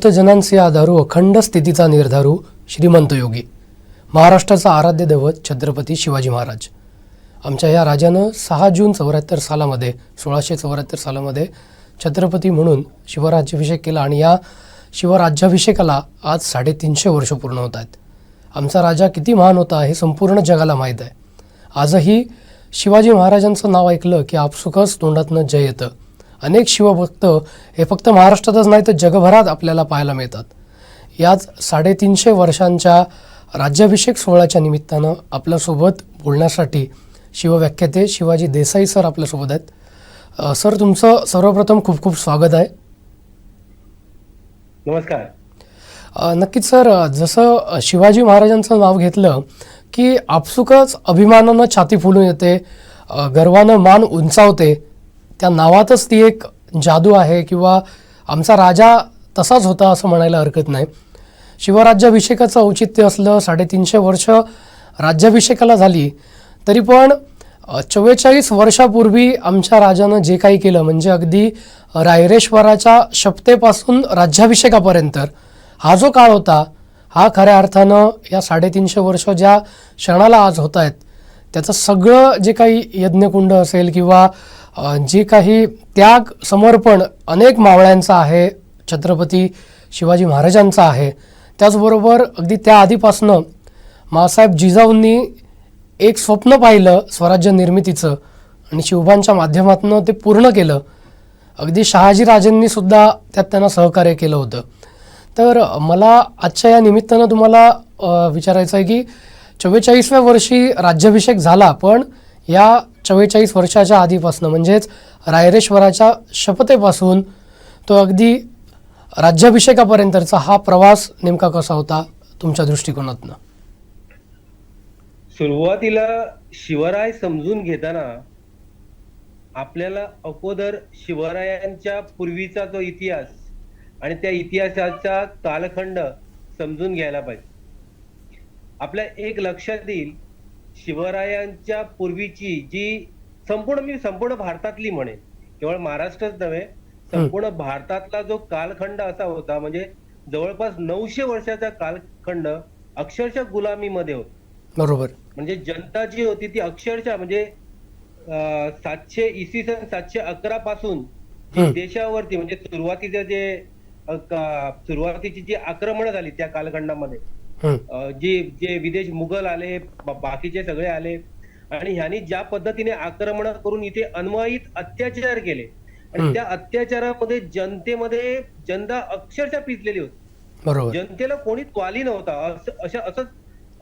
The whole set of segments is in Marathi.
भक्तजनांचे आधारू अखंड स्थितीचा निर्धारू श्रीमंत योगी महाराष्ट्राचा आराध्य दैवत छत्रपती शिवाजी महाराज. आमच्या या राजानं 6 जून 74 सालामध्ये 1674 सालामध्ये छत्रपती म्हणून शिवराज्याभिषेक केला आणि या शिवराज्याभिषेकाला आज 350 वर्ष पूर्ण होत आहेत. आमचा राजा किती महान होता हे संपूर्ण जगाला माहीत आहे. आजही शिवाजी महाराजांचं नाव ऐकलं की आपसुकच तोंडातनं जय येतं. अनेक शिवभक्त हे फक्त महाराष्ट्रातच नाही तर जगभरात आपल्याला पाहायला मिळतात. याच 350 वर्षांच्या राज्याभिषेक सोहळ्याच्या निमित्तानं आपल्यासोबत बोलण्यासाठी शिवव्याख्याते शिवाजी देसाई सर आपल्यासोबत आहेत. सर, तुमचं सर्वप्रथम खूप खूप स्वागत आहे. नमस्कार. नक्कीच सर, जसं शिवाजी महाराजांचं नाव घेतलं की आपसुकच अभिमानानं छाती फुलून येते, गर्वानं मान उंचावते. त्या नावातच ती एक जादू आहे किंवा आमचा राजा तसाच होता असं म्हणायला हरकत नाही. शिवराज्याभिषेकाचं औचित्य असलं, 350 वर्ष राज्याभिषेकाला झाली तरी पण 44 वर्षापूर्वी आमच्या राजानं जे काही केलं म्हणजे अगदी रायरेश्वराच्या शपथेपासून राज्याभिषेकापर्यंत हा जो काळ होता हा खऱ्या अर्थानं या 350 वर्ष ज्या क्षणाला आज होत आहेत त्याचं सगळं जे काही यज्ञकुंड असेल किंवा जे काही त्याग समर्पण अनेक मावळ्यांचं आहे, छत्रपती शिवाजी महाराजांचा आहे. त्याचबरोबर अगदी त्या आधीपासनं मासाहेब जिजाऊंनी एक स्वप्न पाहिलं स्वराज्य निर्मितीचं आणि शिवबांच्या माध्यमातून ते पूर्ण केलं. अगदी शहाजीराजेंनी सुद्धा त्यात त्यांना सहकार्य केलं होतं. तर मला आजच्या या निमित्तानं तुम्हाला विचारायचं आहे की 44व्या वर्षी राज्याभिषेक झाला, पण या 44 वर्षाच्या आधीपासून म्हणजेच रायरेश्वराच्या शपथेपासून तो अगदी राज्याभिषेकापर्यंतचा हा प्रवास नेमका कसा होता तुमच्या दृष्टिकोनातनं? सुरुवातीला शिवराय समजून घेताना आपल्याला अगोदर शिवरायांच्या पूर्वीचा जो इतिहास आणि त्या इतिहासाचा कालखंड समजून घ्यायला पाहिजे. आपल्या एक लक्षात येईल, शिवरायांच्या पूर्वीची जी संपूर्ण भारतातली म्हणेन, केवळ महाराष्ट्रच नव्हे, संपूर्ण भारतातला जो कालखंड असा होता म्हणजे जवळपास 900 वर्षाचा कालखंड अक्षरशः गुलामीमध्ये होता. बरोबर. म्हणजे जनता जी होती ती अक्षरशः म्हणजे इसवी सन 711 पासून देशावरती म्हणजे सुरुवातीची जी आक्रमण झाली त्या कालखंडामध्ये, जे विदेश मुघल आले, बाकीचे सगळे आले आणि ह्यांनी ज्या पद्धतीने आक्रमण करून इथे अनवाईत अत्याचार केले आणि त्या अत्याचारामध्ये जनता अक्षरशः पिचलेली होती. बरोबर. जनतेला कोणीच वाली नव्हता,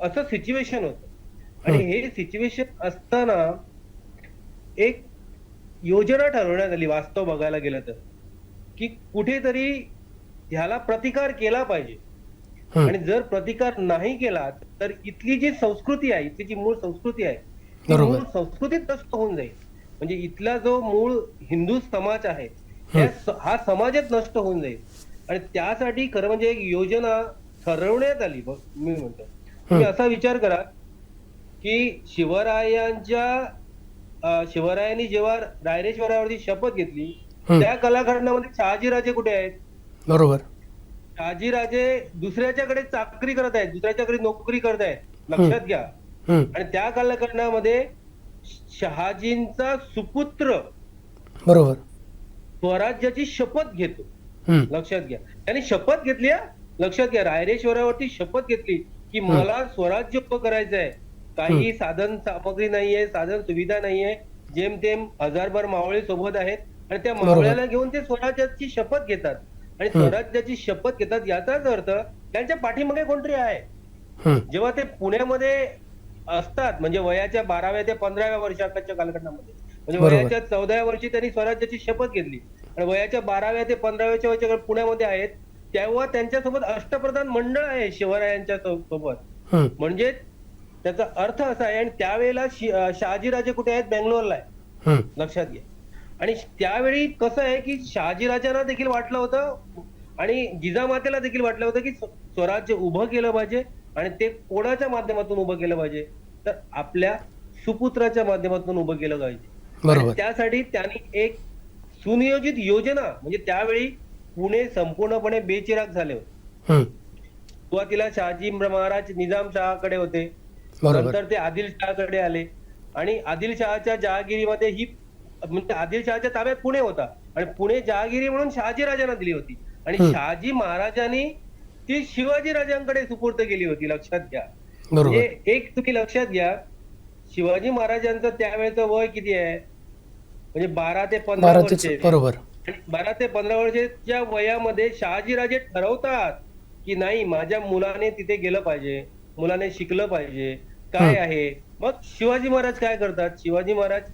असं सिच्युएशन होतं. आणि हे सिच्युएशन असताना एक योजना ठरवण्यात आली, वास्तव बघायला गेलं तर, की कुठेतरी ह्याला प्रतिकार केला पाहिजे. आणि जर प्रतिकार नाही केला तर इथली जी संस्कृती आहे, इथली जी मूळ संस्कृती आहे ती मूळ संस्कृतीत नष्ट होऊन जाईल. म्हणजे इथला जो मूळ हिंदू समाज आहे हा समाजच नष्ट होऊन जाईल. आणि त्यासाठी खरं म्हणजे एक योजना ठरवण्यात आली. मी म्हणतो तुम्ही असा विचार करा की शिवरायांनी जेव्हा रायरेश्वरावरती शपथ घेतली त्या कालखंडामध्ये शहाजीराजे कुठे आहेत? बरोबर. शहाजीराजे दुसऱ्याच्याकडे चाकरी करत आहेत, दुसऱ्याच्याकडे नोकरी करत आहेत, लक्षात घ्या. आणि त्या कालखंडामध्ये शहाजींचा सुपुत्र बरोबर स्वराज्याची शपथ घेतो, लक्षात घ्या. त्यांनी शपथ घेतली, लक्षात घ्या, रायरेश्वरावरती शपथ घेतली की मला स्वराज्य उभं करायचं आहे. काही साधन सामग्री नाहीये, साधन सुविधा नाहीये, जेमतेम 1000 मावळे सोबत आहेत आणि त्या मावळ्याला घेऊन ते स्वराज्याची शपथ घेतात. आणि स्वराज्याची शपथ घेतात याचाच अर्थ त्यांच्या पाठीमागे कोणतरी आहे. जेव्हा ते पुण्यामध्ये असतात म्हणजे वयाच्या 12व्या ते 15व्या वर्षाच्या कालखंडामध्ये, म्हणजे वयाच्या 14व्या वर्षी त्यांनी स्वराज्याची शपथ घेतली आणि वयाच्या 12व्या ते 15व्याच्या वर्षी पुण्यामध्ये आहेत, तेव्हा त्यांच्यासोबत अष्टप्रधान मंडळ आहे शिवरायांच्या सोबत. म्हणजे त्याचा अर्थ असा आहे. आणि त्यावेळेला शहाजीराजे कुठे आहेत? बेंगलोरला आहे, लक्षात घ्या. आणि त्यावेळी कसं आहे की शहाजीराजांना देखील वाटलं होतं आणि जिजामातेला देखील वाटलं होतं की स्वराज्य उभं केलं पाहिजे आणि ते कोणाच्या माध्यमातून उभं केलं पाहिजे? तर आपल्या सुपुत्राच्या माध्यमातून उभं केलं पाहिजे. त्यासाठी त्यांनी एक सुनियोजित योजना म्हणजे त्यावेळी पुणे संपूर्णपणे बेचिराग झाले होते. हम्म. सुरुवातीला शहाजी महाराज निजामशहाकडे होते, बरोबर. नंतर ते आदिलशहाकडे आले आणि आदिलशहाच्या जहागिरीमध्ये ही म्हणजे आदिलशहाच्या ताब्यात पुणे होता आणि पुणे जहागिरी म्हणून शहाजी राजांना दिली होती आणि शहाजी महाराजांनी ती शिवाजी राजांकडे सुपूर्द केली होती. लक्षात घ्या. बरोबर. म्हणजे एक तुम्ही लक्षात घ्या, शिवाजी महाराजांचं त्यावेळेचं वय किती आहे, म्हणजे 12 ते 15 वर्ष. बरोबर. 12 ते 15 वर्षाच्या वयामध्ये शहाजीराजे ठरवतात की नाही, माझ्या मुलाने तिथे गेलं पाहिजे, मुलाने शिकलं पाहिजे, काय आहे. मग शिवाजी महाराज काय करतात, शिवाजी महाराज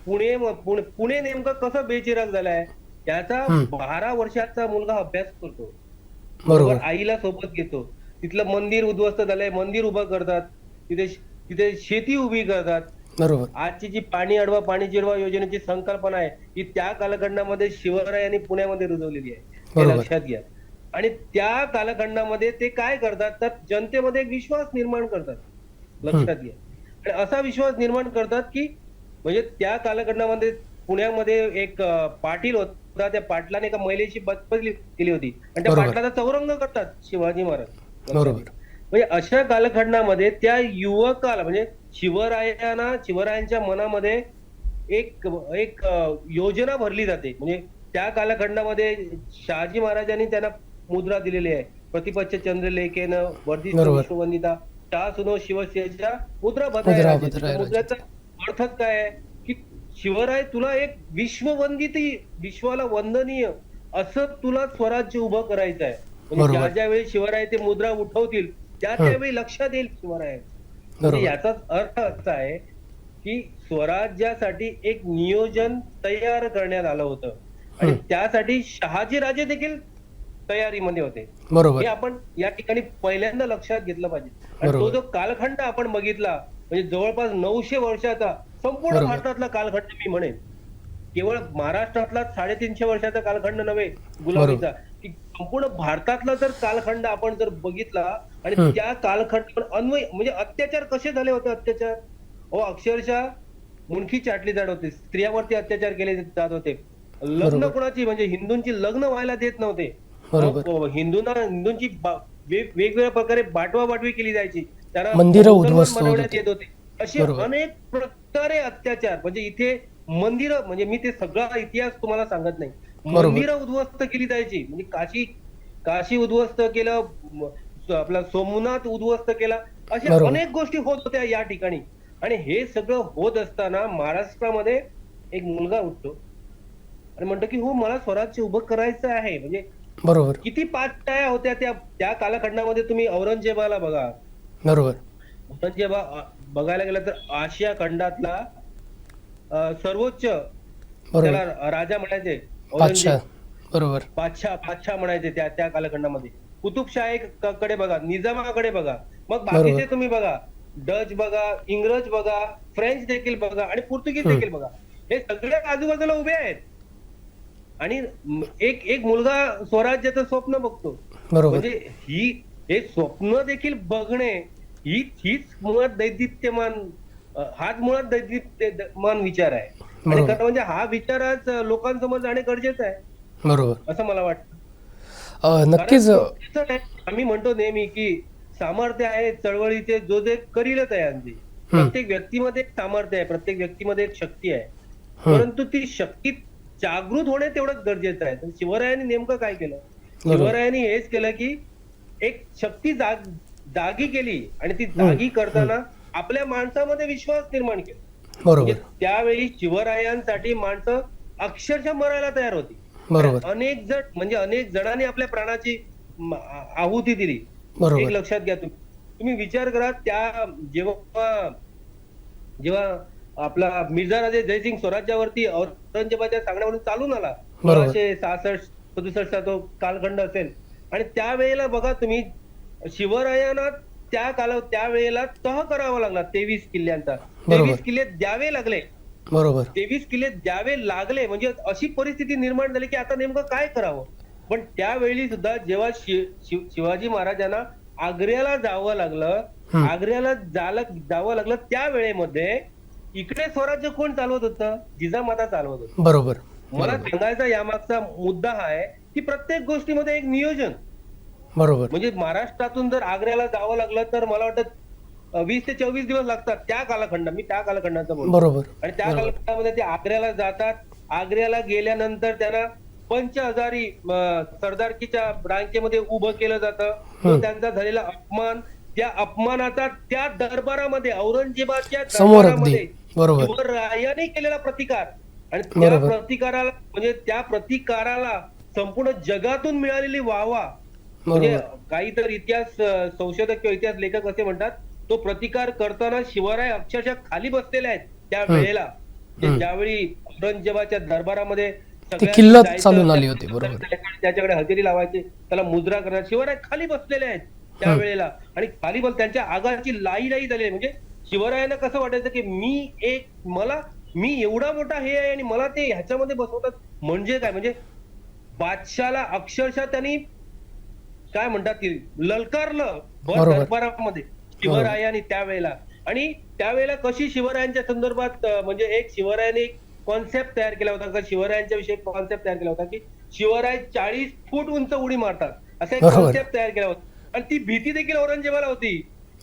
पुणे नेमकं कसं बेचिराग झालाय त्याचा 12 वर्षाचा मुलगा अभ्यास करतो, बरोबर. आईला सोबत घेतो. तिथलं मंदिर उद्ध्वस्त झालंय, मंदिर उभं करतात, तिथे शेती उभी करतात. बरोबर. आजची जी पाणी अडवा पाणी जिरवा योजनेची संकल्पना आहे ही त्या कालखंडामध्ये शिवरायांनी पुण्यामध्ये रुजवलेली आहे, हे लक्षात घ्या. आणि त्या कालखंडामध्ये ते काय करतात तर जनतेमध्ये एक विश्वास निर्माण करतात, लक्षात घ्या. आणि असा विश्वास निर्माण करतात की म्हणजे त्या कालखंडामध्ये पुण्यामध्ये एक पाटील होता, त्या पाटलाने एका महिलेची बदली केली होती आणि त्या पाटलाचा चौरंग करतात शिवाजी महाराज, बरोबर. म्हणजे अशा कालखंडामध्ये त्या युवकाला म्हणजे शिवरायांच्या मनामध्ये एक एक योजना भरली जाते. म्हणजे त्या कालखंडामध्ये शहाजी महाराजांनी त्यांना मुद्रा दिलेली आहे, प्रतिपच्छ चंद्रलेखेनं वर्धिष्ठ विश्ववंदिता शाह सुनो शिवसेनेच्या मुद्रा भद्राय. मुद्राचा अर्थच काय आहे की शिवराय तुला एक विश्ववंदित, विश्वाला वंदनीय असं तुला स्वराज्य उभं करायचं आहे. म्हणजे ज्या वेळी शिवराय ते मुद्रा उठवतील त्यावेळी लक्षात येईल शिवराय. म्हणजे याचाच अर्थ असा आहे की स्वराज्यासाठी एक नियोजन तयार करण्यात आलं होतं आणि त्यासाठी शहाजी राजे देखील तयारीमध्ये होते. हे आपण या ठिकाणी पहिल्यांदा लक्षात घेतलं पाहिजे. आणि तो जो कालखंड आपण बघितला म्हणजे जवळपास 900 वर्षाचा संपूर्ण भारतातला कालखंड मी म्हणेन, केवळ महाराष्ट्रातला 350 वर्षाचा कालखंड नव्हे गुलामीचा, की संपूर्ण भारतातला जर कालखंड आपण जर बघितला आणि त्या कालखंड अन्वय म्हणजे अत्याचार कसे झाले होते, अत्याचार अक्षरशः मुंडकी चाटली जात होती, स्त्रियांवरती अत्याचार केले जात होते, लग्न कोणाची म्हणजे हिंदूंची लग्न व्हायला देत नव्हते, हिंदूंची वेगवेगळ्या प्रकारे बाटवाबाटवी केली जायची, त्यांना मंदिरं बनवण्यात येत होते. असे अनेक प्रकारे अत्याचार. म्हणजे इथे मंदिरं म्हणजे मी ते सगळा इतिहास तुम्हाला सांगत नाही, मंदिरं उद्ध्वस्त केली जायची. म्हणजे काशी उद्ध्वस्त केलं, आपला सोमनाथ उद्ध्वस्त केला, अशा अनेक गोष्टी होत होत्या या ठिकाणी. आणि हे सगळं होत असताना महाराष्ट्रामध्ये एक मुलगा उठतो आणि म्हणतो की हो मला स्वराज्य उभं करायचं आहे. म्हणजे बरोबर. किती पातळ्या होत्या त्या कालखंडामध्ये. तुम्ही औरंगजेबाला बघा, बरोबर. औरंगजेबा बघायला गेलं तर आशिया खंडातला सर्वोच्च त्याला राजा म्हणायचे, बरोबर, बादशाह म्हणायचे त्या कालखंडामध्ये. कुतुबशाहीकडे बघा, निजामाकडे बघा, मग बाकीचे तुम्ही बघा, डच बघा, इंग्रज बघा, फ्रेंच देखील बघा आणि पोर्तुगीज देखील बघा, हे सगळे आजूबाजूला उभे आहेत. आणि एक मुलगा स्वराज्याचं स्वप्न बघतो. म्हणजे हे स्वप्न देखील बघणे हीच मुळात दैदिप्यमान, हाच मुळात दैदिप्यमान विचार आहे. आणि खरं म्हणजे हा विचार आज लोकांसमोर जाणे गरजेचं आहे, बरोबर, असं मला वाटतं. नक्कीच. आम्ही म्हणतो नेहमी की सामर्थ्य आहे चळवळीचे जो जे करीलच आहे अंजी. प्रत्येक व्यक्तीमध्ये एक सामर्थ्य आहे, प्रत्येक व्यक्तीमध्ये एक शक्ती आहे, परंतु ती शक्ती जागृत होणे तेवढंच गरजेचं आहे. तर शिवरायांनी नेमकं काय केलं, शिवरायांनी हेच केलं की एक शक्ती जागी केली आणि ती जागी करताना आपल्या माणसामध्ये विश्वास निर्माण केला. म्हणजे त्यावेळी शिवरायांसाठी माणसं अक्षरशः मरायला तयार होती. अनेक जणांनी आपल्या प्राणाची आहुती दिली. एक लक्षात घ्या, तुम्ही विचार करा, त्या जेव्हा आपला मिर्झा राजे जयसिंग स्वराज्यावरती औरंगजेबाच्या सांगण्यावरून चालून आला, 1666-67 चा तो कालखंड असेल, आणि त्यावेळेला बघा तुम्ही शिवरायांना त्यावेळेला तह करावा लागला 23 किल्ल्यांचा. 23 किल्ले द्यावे लागले, बरोबर, 23 किल्ले द्यावे लागले. म्हणजे अशी परिस्थिती निर्माण झाली की आता नेमकं काय करावं. पण त्यावेळी सुद्धा जेव्हा शिवाजी महाराजांना आग्र्याला जावं लागलं, त्या वेळेमध्ये इकडे स्वराज्य कोण चालवत होतं, जिजामाता चालवत होती, बरोबर. मला सांगायचा यामागचा मुद्दा हा आहे की प्रत्येक गोष्टीमध्ये एक नियोजन. बरोबर. म्हणजे महाराष्ट्रातून जर आग्र्याला जावं लागलं तर मला वाटतं 20 ते 24 दिवस लागतात त्या कालखंडात. मी त्या कालखंडाचा बोलतो. बरोबर. आणि त्या बरोबर. कालखंडामध्ये ते आग्र्याला जातात. आग्र्याला गेल्यानंतर त्यांना पंचहजारी सरदारकीच्या रांगेमध्ये उभं केलं जातं. तो त्यांचा झालेला अपमान, त्या अपमानाचा त्या दरबारामध्ये औरंगजेबाच्या समोर अगदी. दरबारामध्ये बरोबर. शिवरायाने केलेला प्रतिकार आणि त्या बरोबर. प्रतिकाराला म्हणजे त्या प्रतिकाराला संपूर्ण जगातून मिळालेली वाहवा. म्हणजे बरोबर. काही तर इतिहास संशोधक किंवा इतिहास लेखक असे म्हणतात, तो प्रतिकार करताना शिवराय अक्षरशः खाली बसलेले आहेत त्या वेळेला. ज्यावेळी औरंगजेबाच्या दरबारामध्ये ती सगळ्यांनी किल्लत जायचं, चालून आली होती. बरोबर. त्याच्याकडे हजेरी लावायची, त्याला मुद्रा करणार. शिवराय खाली बसलेले आहेत त्या वेळेला आणि खाली बस त्यांच्या आगाची लाई झाली. म्हणजे शिवरायांना कसं वाटायचं की मी एवढा मोठा हे आहे आणि मला ते ह्याच्यामध्ये बसवतात म्हणजे काय. म्हणजे बादशाला अक्षरशः त्यांनी काय म्हणतात की ललकारलं भर दरबारामध्ये शिवरायांनी त्यावेळेला. आणि त्यावेळेला कशी शिवरायांच्या संदर्भात म्हणजे एक शिवरायाने एक कॉन्सेप्ट तयार केला होता का, शिवरायांच्या विषयी कॉन्सेप्ट तयार केला होता की शिवराय 40 फूट उंच उडी मारतात असा एक कॉन्सेप्ट तयार केला होता. आणि ती भीती देखील औरंगजेबाला होती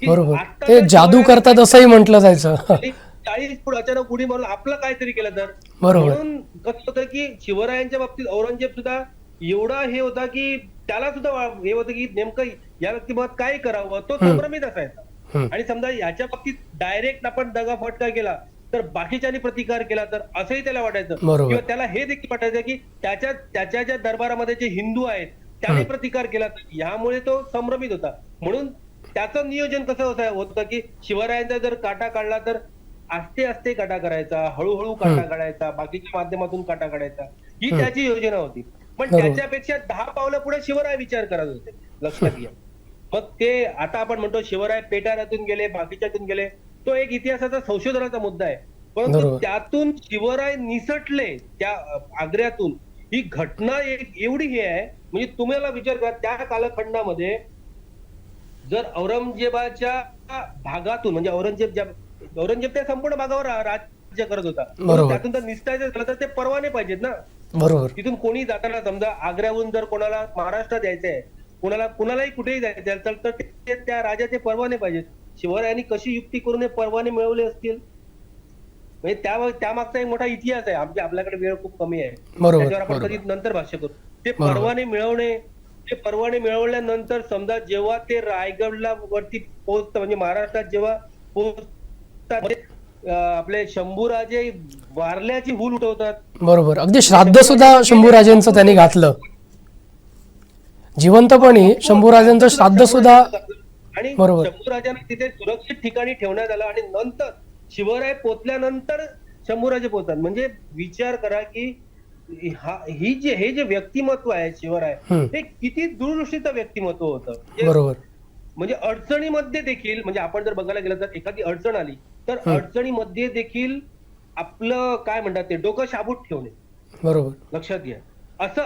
की बरोबर. ते जादू करतात असंही म्हटलं जायचं. 40 फूट अचानक उडी मारून आपलं काहीतरी केलं तर. बरोबर. म्हणून कसं होतं की शिवरायांच्या बाबतीत औरंगजेब सुद्धा एवढा हे होता की त्याला सुद्धा हे होतं की नेमकं या व्यक्तीबाबत काय करावं, तो संभ्रमित असायचा. आणि समजा याच्या बाबतीत डायरेक्ट आपण दगाफटका केला तर बाकीच्यांनी प्रतिकार केला तर असंही त्याला वाटायचं. किंवा त्याला हे देखील वाटायचं की त्याच्या ज्या दरबारामध्ये जे हिंदू आहेत त्याने प्रतिकार केला तर यामुळे तो संभ्रमित होता. म्हणून त्याचं नियोजन कसं होतं की शिवरायांचा जर काटा काढला तर आस्ते आस्ते काटा करायचा, हळूहळू काटा काढायचा, बाकीच्या माध्यमातून काटा काढायचा, ही त्याची योजना होती. पण त्याच्यापेक्षा 10 पावलं पुढे शिवराय विचार करत होते, लक्षात घ्या. मग ते आता आपण म्हणतो शिवराय पेटाऱ्यातून गेले, बाकीच्यातून गेले, तो एक इतिहासाचा संशोधनाचा मुद्दा आहे. परंतु त्यातून शिवराय निसटले त्या आग्र्यातून, ही घटना एक एवढी हे आहे. म्हणजे तुम्हाला विचार करा त्या कालखंडामध्ये जर औरंगजेबाच्या भागातून म्हणजे औरंगजेब त्या संपूर्ण भागावर राज्य करत होता, त्यातून जर निसटायचं झालं तर ते परवाने पाहिजेत ना. बरोबर. तिथून कोणी जाताना समजा आग्र्याहून जर कोणाला महाराष्ट्रात यायचंय, कुणालाही कुठेही जायचं तर ते त्या राजाचे परवाने पाहिजेत. शिवरायांनी कशी युक्ती करून हे परवाने मिळवले असतील म्हणजे त्यामागचा एक मोठा इतिहास आहे. आपल्याकडे वेळ खूप कमी आहे, त्याच्यावर आपण कधी नंतर भाष्य करू. ते परवाने मिळवल्यानंतर समजा जेव्हा ते रायगडला वरती पोहोचतं म्हणजे महाराष्ट्रात जेव्हा पोहोचतात आपले शंभूराजे वारल्याची हूल उठवतात. बरोबर. अगदी श्राद्ध सुद्धा शंभूराजेंचं त्यांनी घातलं. जिवंतपणी शंभूराजांचं श्राद्ध सुद्धा. आणि शंभूराजांना तिथे सुरक्षित ठिकाणी ठेवण्यात आलं आणि नंतर शिवराय पोचल्यानंतर शंभूराजे पोचतात. म्हणजे विचार करा की हे जे व्यक्तिमत्व आहे शिवराय, हे किती दूरदृष्टीचं व्यक्तिमत्व होतं. बरोबर. म्हणजे अडचणीमध्ये देखील म्हणजे आपण जर बघायला गेलं तर एखादी अडचण आली तर अडचणीमध्ये देखील आपलं काय म्हणतात ते डोकं शाबूत ठेवणे. बरोबर. लक्षात घ्या.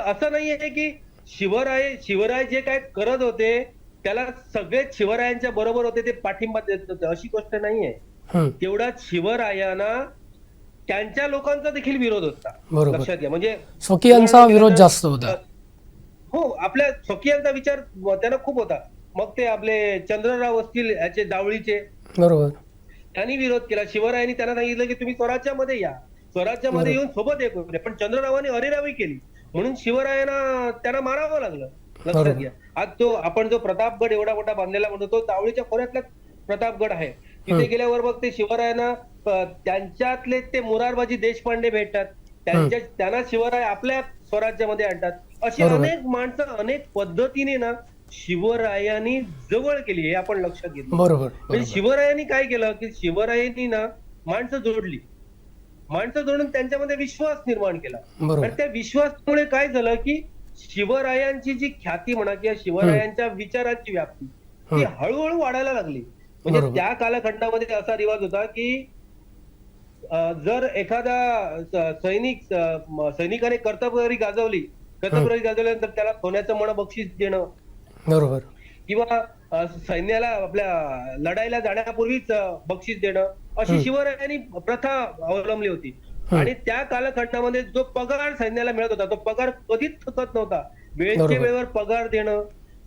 असं नाहीये की शिवराय जे काय करत होते त्याला सगळेच शिवरायांच्या बरोबर होते, ते पाठिंबा देत होते, अशी गोष्ट नाहीये. तेवढाच शिवरायांना त्यांच्या लोकांचा देखील विरोध होता. लक्षात घ्या. म्हणजे स्वकीयांचा विरोध जास्त होता. हो, आपल्या स्वकीयांचा विचार त्यांना खूप होता. मग ते आपले चंद्रराव असतील याचे जावळीचे, बरोबर, त्यांनी विरोध केला. शिवरायांनी त्यांना सांगितलं की तुम्ही स्वराज्यामध्ये या, स्वराज्यामध्ये येऊन सोबत एक होते. पण चंद्ररावांनी अरेरावी केली म्हणून शिवरायांना त्यांना मारावं लागलं. लक्षात घ्या. आज आपण जो प्रतापगड एवढा मोठा बांधलेला म्हणतो तो जावळीच्या खोऱ्यातला प्रतापगड आहे. तिथे गेल्यावर मग ते शिवरायांना त्यांच्यातले ते मोरारबाजी देशपांडे भेटतात, त्यांना शिवराय आपल्या स्वराज्यामध्ये आणतात. अशी अनेक माणसं अनेक पद्धतीने ना शिवरायांनी जवळ केली, हे आपण लक्षात घेतलं. म्हणजे शिवरायांनी काय केलं की शिवरायांनी ना माणसं जोडली, माणसं जोडून त्यांच्यामध्ये विश्वास निर्माण केला. आणि त्या विश्वासामुळे काय झालं की शिवरायांची जी ख्याती म्हणा किंवा शिवरायांच्या विचारांची व्याप्ती ती हळूहळू वाढायला लागली. म्हणजे त्या कालखंडामध्ये असा रिवाज होता की जर एखादा सैनिकाने कर्तबगारी गाजवल्यानंतर त्याला सोन्याचं मण बक्षीस देणं, बरोबर, किंवा सैन्याला आपल्या लढाईला जाण्यापूर्वीच बक्षीस देणं, अशी शिवरायांनी प्रथा अवलंबली होती. आणि त्या कालखंडामध्ये जो पगार सैन्याला मिळत होता तो पगार कधीच थकत नव्हता. वेळेच्या बरोबर. वेळेवर पगार देणं,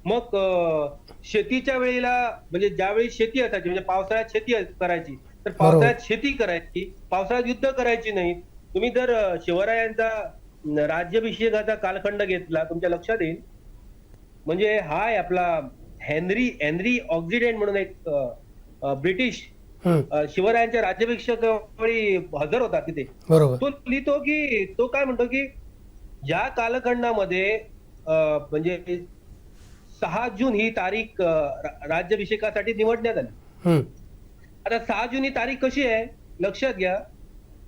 मग शेतीच्या वेळेला म्हणजे ज्यावेळी शेती असायची म्हणजे पावसाळ्यात शेती करायची तर पावसाळ्यात शेती करायची, पावसाळ्यात युद्ध करायची नाही. तुम्ही जर शिवरायांचा राज्याभिषेकाचा कालखंड घेतला तुमच्या लक्षात येईल. म्हणजे हा आहे आपला हेनरी हेनरी ऑक्सिडेंट म्हणून एक ब्रिटिश हम्म, शिवरायांच्या राज्याभिषेक वेळी हजर होता तिथे. बरोबर. तो लिहितो की तो काय म्हणतो की या कालखंडामध्ये म्हणजे 6 जून ही तारीख राज्याभिषेकासाठी निवडण्यात आली. हम्म, आता 6 जून ही तारीख कशी आहे लक्षात घ्या.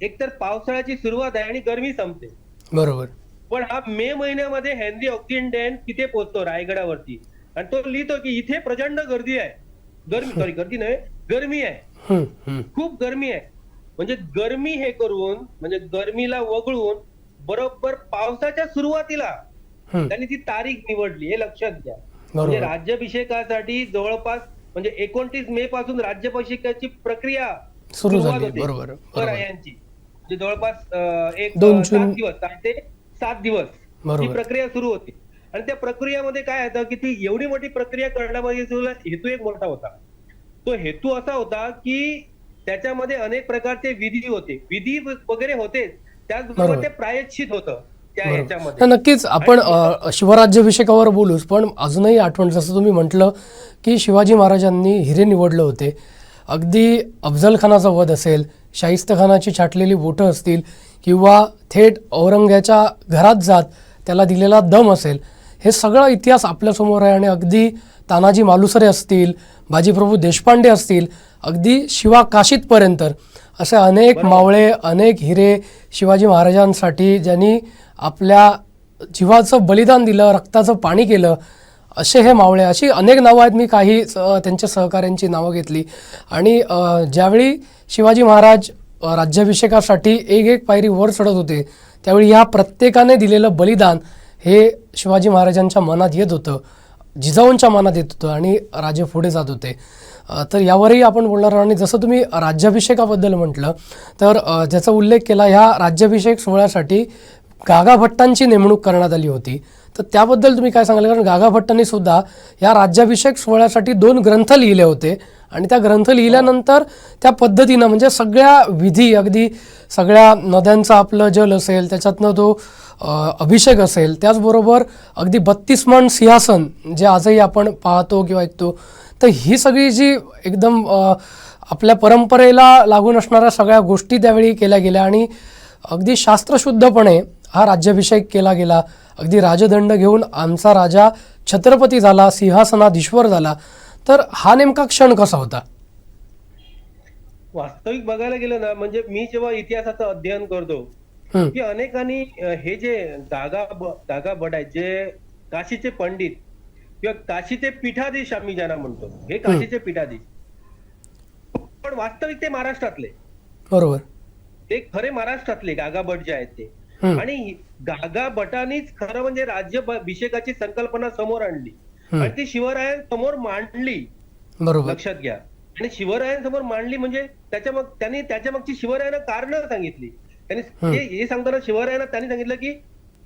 एकतर पावसाळ्याची सुरुवात आहे आणि गरमी संपते. बरोबर. पण हा मे महिन्यामध्ये हेनरी ऑक्सिडेंट तिथे पोहोचतो रायगडावरती आणि तो लिहितो की इथे प्रचंड गर्दी आहे. गर्दी नाही, गरमी आहे, हम्म, हम्म, खूप गरमी आहे. म्हणजे गरमी हे करून म्हणजे गरमीला वगळून बरोबर पावसाच्या सुरुवातीला हम्म, त्यांनी ती तारीख निवडली हे लक्षात घ्या. म्हणजे बरोबर. राज्याभिषेकासाठी जवळपास म्हणजे 29 मे पासून राज्याभिषेकाची प्रक्रिया सुरू सुरुवात झाली. होते बरोबर बरोबर. शिवरायांची. म्हणजे जवळपास एक 2 जून. 7 दिवस 6 ते 7 दिवस ही बरोबर. प्रक्रिया सुरू होती. आणि त्या प्रक्रियेमध्ये काय होतं की ती एवढी मोठी प्रक्रिया करण्यामध्ये हेतू एक मोठा होता. तो हेतू असा होता की त्याच्यामध्ये अनेक प्रकारचे विधी होते, विधी वगैरे होते, त्याचबरोबर बरोबर. ते प्रायश्चित होतं त्या बरोबर. ह्याच्यामध्ये. तर नक्कीच आपण शिवराज्याभिषेकावर बोलूच, पण अजूनही आठवण जसं तुम्ही म्हटलं की शिवाजी महाराजांनी हिरे निवडले होते. अगदी अफजल खानाचा वध असेल, शाहिस्तेखानाची छाटलेली बोटं असतील किंवा थेट औरंग्याच्या घरात जात त्याला दिलेला दम असेल, हे सगळं इतिहास आपल्यासमोर आहे. आणि अगदी तानाजी मालुसरे असतील, बाजीप्रभू देशपांडे असतील, अगदी शिवा काशीतपर्यंत असे अनेक मावळे, अनेक हिरे शिवाजी महाराजांसाठी ज्यांनी आपल्या जीवाचं बलिदान दिलं, रक्ताचं पाणी केलं, असे हे मावळे. अशी अनेक नावं आहेत. मी काही त्यांच्या सहकाऱ्यांची नावं घेतली. आणि ज्यावेळी शिवाजी महाराज राज्याभिषेकासाठी एक एक पायरी वर चढत होते त्यावेळी ह्या प्रत्येकाने दिलेलं बलिदान हे शिवाजी महाराजांच्या मनात येत होतं, जिजाऊंच्या मनात येत होतं आणि राजे पुढे जात होते. तर यावरही आपण बोलणार आहोत. आणि जसं तुम्ही राज्याभिषेकाबद्दल म्हटलं तर ज्याचा उल्लेख केला, ह्या राज्याभिषेक सोहळ्यासाठी गागा भट्टांची नेमणूक करण्यात आली होती. तर त्याबद्दल तुम्ही काय सांगाल? कारण गागा भट्टांनी सुद्धा या राज्याभिषेक सोहळ्यासाठी 2 ग्रंथ लिहिले होते आणि त्या ग्रंथ लिहिल्यानंतर त्या पद्धतीनं म्हणजे सगळ्या विधी, अगदी सगळ्या नद्यांचं आपलं जल असेल त्याच्यातनं तो अभिषेक असेल, त्याचबरोबर अगदी 32 मण सिंहासन जे आजही आपण पाहतो किंवा ऐकतो, तर ही सगळी जी एकदम आपल्या परंपरेला लागून असणाऱ्या सगळ्या गोष्टी त्यावेळी केल्या गेल्या आणि अगदी शास्त्रशुद्धपणे हा राज्याभिषेक केला गेला. अगदी राजदंड घेऊन आमचा राजा छत्रपती झाला, सिंहासनाधीश्वर झाला. तर हा नेमका क्षण कसा होता? वास्तविक बघायला गेलं ना म्हणजे मी जेव्हा इतिहासाचं अध्ययन करतो हम्म, की अनेकांनी हे जे दागा बट आहेत, जे काशीचे पंडित किंवा काशीचे पीठाधीश आम्ही ज्यांना म्हणतो, हे काशीचे पीठाधीश, पण वास्तविक ते महाराष्ट्रातले, बरोबर. ते खरे महाराष्ट्रातले गागा भट जे आहेत ते. हम्म, आणि गागा भटांनीच खरं म्हणजे राज्याभिषेकाची संकल्पना समोर आणली आणि ती शिवरायांसमोर मांडली. बरोबर. लक्षात घ्या. आणि शिवरायांसमोर मांडली म्हणजे त्यांनी त्याच्या मागची शिवरायांना कारण सांगितली. त्यांनी हे सांगताना शिवरायांना त्यांनी सांगितलं की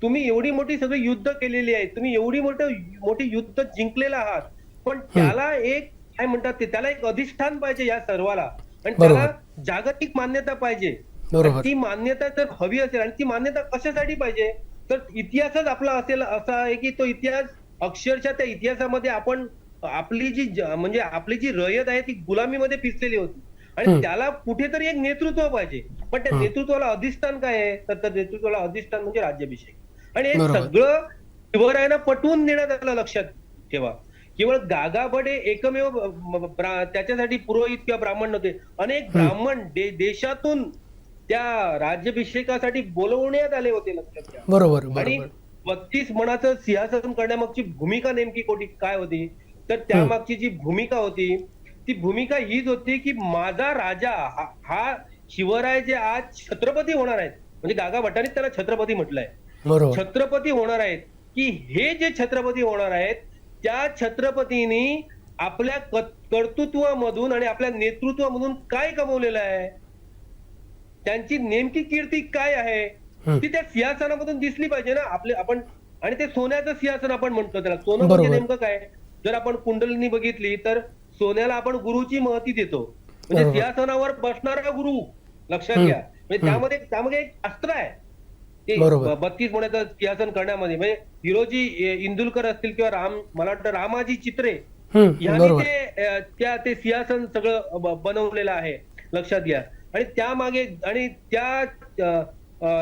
तुम्ही एवढी मोठी सगळी युद्ध केलेली आहेत, तुम्ही एवढी मोठी युद्ध जिंकलेला आहात, पण त्याला एक काय म्हणतात ते, त्याला एक अधिष्ठान पाहिजे या सर्वाला आणि त्याला जागतिक मान्यता पाहिजे. बरोबर. ती मान्यता जर हवी असेल आणि ती मान्यता कशासाठी पाहिजे तर इतिहासच आपला असेल असा आहे की तो इतिहास अक्षरशः त्या इतिहासामध्ये आपण आपली जी रयत आहे ती गुलामीमध्ये पिसलेली होती आणि त्याला कुठेतरी एक नेतृत्व पाहिजे. पण त्या नेतृत्वाला अधिष्ठान काय आहे तर त्या नेतृत्वाला अधिष्ठान म्हणजे राज्याभिषेक. आणि हे सगळं शिवरायांना पटवून देण्यात आलं. लक्षात ठेवा, केवळ गागा भट हे एकमेव त्याच्यासाठी पुरोहित किंवा ब्राह्मण नव्हते. अनेक ब्राह्मण देशातून त्या राज्याभिषेकासाठी बोलवण्यात आले होते. लक्षात घ्या. बरोबर. आणि 32 मणाचं सिंहासन करण्यामागची भूमिका नेमकी काय होती तर त्यामागची जी भूमिका होती ती भूमिका हीच होती की माझा राजा हा शिवराय जे आज छत्रपती होणार आहेत, म्हणजे गागा भट्टांनी त्याला छत्रपती म्हटलंय, छत्रपती होणार आहेत, की हे जे छत्रपती होणार आहेत त्या छत्रपतींनी आपल्या कर्तृत्वामधून आणि आपल्या नेतृत्वामधून काय कमवलेलं आहे, त्यांची नेमकी कीर्ती काय आहे ती त्या सिंहासनामधून दिसली पाहिजे ना. आपण आणि ते सोन्याचं सिंहासन आपण म्हणतो त्याला. सोनं म्हणजे बरोबर. नेमकं काय? जर आपण कुंडलिनी बघितली तर सोन्याला आपण गुरुची महती देतो. म्हणजे बरोबर. सिंहासनावर बसणारा गुरु, लक्षात हम्म. घ्या. म्हणजे त्यामध्ये एक शास्त्र आहे ते बरोबर. 32 मोण्याचं सिंहासन करण्यामध्ये. म्हणजे हिरोजी इंदुलकर असतील किंवा मला वाटतं रामाजी चित्रे यांनी बरोबर. ते सिंहासन सगळं बनवलेलं आहे, लक्षात घ्या. आणि त्यामागे आणि त्या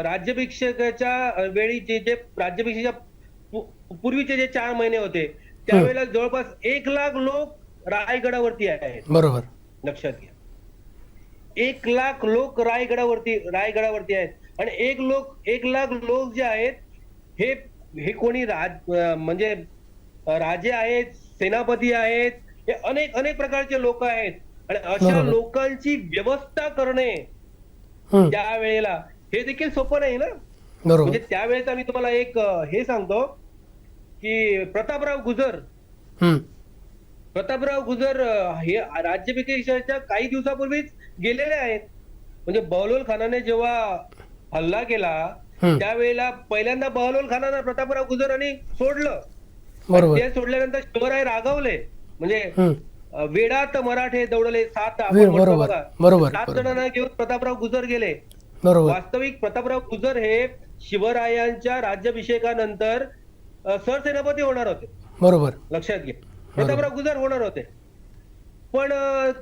राज्याभिषेकाच्या वेळी जे राज्याभिषेकाच्या पूर्वीचे जे 4 महिने होते त्यावेळेला जवळपास 1,00,000 लोक रायगडावरती आहेत, बरोबर. लक्षात घ्या. 1,00,000 लोक रायगडावरती आहेत आणि 1,00,000 लोक जे आहेत हे हे कोणी म्हणजे राजे आहेत, सेनापती आहेत, हे अनेक अनेक प्रकारचे लोक आहेत. आणि अशा बरोबर. लोकांची व्यवस्था करणे त्यावेळेला हे देखील सोपं नाही ना. बरोबर. म्हणजे त्यावेळेचा मी तुम्हाला एक हे सांगतो की प्रतापराव गुजर हे राज्याभिषेकाच्या काही दिवसापूर्वीच गेलेले आहेत. म्हणजे बहलोल खानाने जेव्हा हल्ला केला त्यावेळेला पहिल्यांदा बहलोल खानानं प्रतापराव गुजरांनी सोडलं. बरोबर. ते सोडल्यानंतर शिवराय रागावले. म्हणजे वेडात मराठे दौडले 7 बरोबर. बरोबर. 7 जणांना घेऊन प्रतापराव गुजर गेले. बरोबर. वास्तविक प्रतापराव गुजर हे शिवरायांच्या राज्याभिषेकानंतर सरसेनापती होणार होते, बरोबर. लक्षात घ्या. प्रतापराव गुजर होणार होते. पण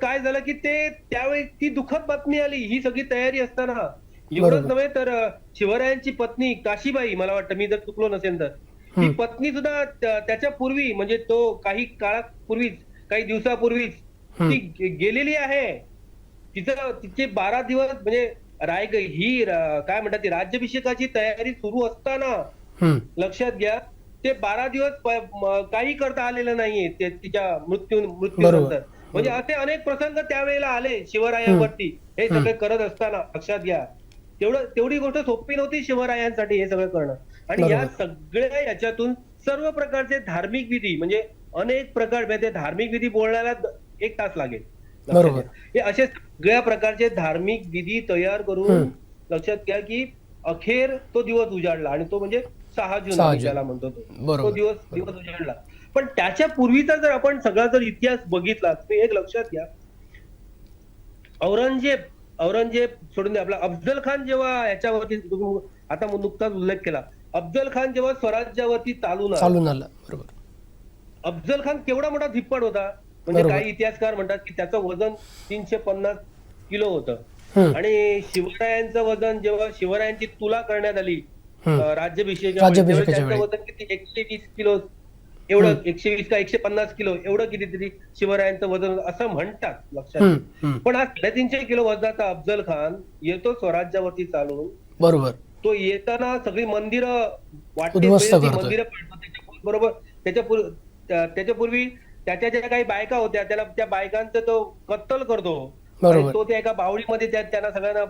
काय झालं की ते त्यावेळी ती दुःखद बातमी आली. ही सगळी तयारी असताना एवढंच नव्हे तर शिवरायांची पत्नी काशीबाई, मला वाटतं मी जर चुकलो नसेल तर, ती पत्नी सुद्धा त्याच्या पूर्वी म्हणजे तो काही काळापूर्वीच, काही दिवसापूर्वीच ती गेलेली आहे. तिचे 12 दिवस म्हणजे ही काय म्हणतात ती राज्याभिषेकाची तयारी सुरू असताना, लक्षात घ्या, ते 12 दिवस काही करता आलेलं नाहीये तिच्या मृत्यूनंतर. म्हणजे असे अनेक प्रसंग त्यावेळेला आले शिवरायांवरती हे सगळे करत असताना, लक्षात घ्या. तेवढी गोष्ट सोपी नव्हती शिवरायांसाठी हे सगळं करणं. आणि या सगळ्या याच्यातून सर्व प्रकारचे धार्मिक विधी, म्हणजे अनेक प्रकार, ते धार्मिक विधी बोलण्याला 1 तास लागेल. बरोबर. हे असे सगळ्या प्रकारचे धार्मिक विधी तयार करून, लक्षात घ्या की अखेर तो दिवस उजाडला. आणि तो म्हणजे 6 जून त्याला म्हणतो तो दिवस उजाडला. पण त्याच्या पूर्वीचा जर आपण सगळा जर इतिहास बघितला तर एक लक्षात घ्या, औरंगजेब सोडून द्या, आपला अफजल खान जेव्हा याच्यावरती, आता नुकताच उल्लेख केला, अफजल खान जेव्हा स्वराज्यावरती चालून आला, बरोबर. अफजल खान केवढा मोठा धिप्पाड होता. म्हणजे काही इतिहासकार म्हणतात की त्याचं वजन 350 किलो होतं. आणि शिवरायांचं वजन, जेव्हा शिवरायांची तुला करण्यात आली राज्याभिषेकाच्या वेळी, त्यांचं वजन किती, 120 किलो एवढं, 120 का 150 किलो एवढं कितीतरी शिवरायांचं वजन असं म्हणतात, लक्षात. पण हा 350 किलो वजनाचा अफजल खान येतो स्वराज्यावरती चालून. बरोबर. तो येताना सगळी मंदिरं मंदिरं बरोबर. त्याच्यापूर्वी त्याच्या ज्या काही बायका होत्या त्या बायकांचं तो कत्तल करतो. आणि तो त्या एका बावळीमध्ये त्यांना सगळ्यांना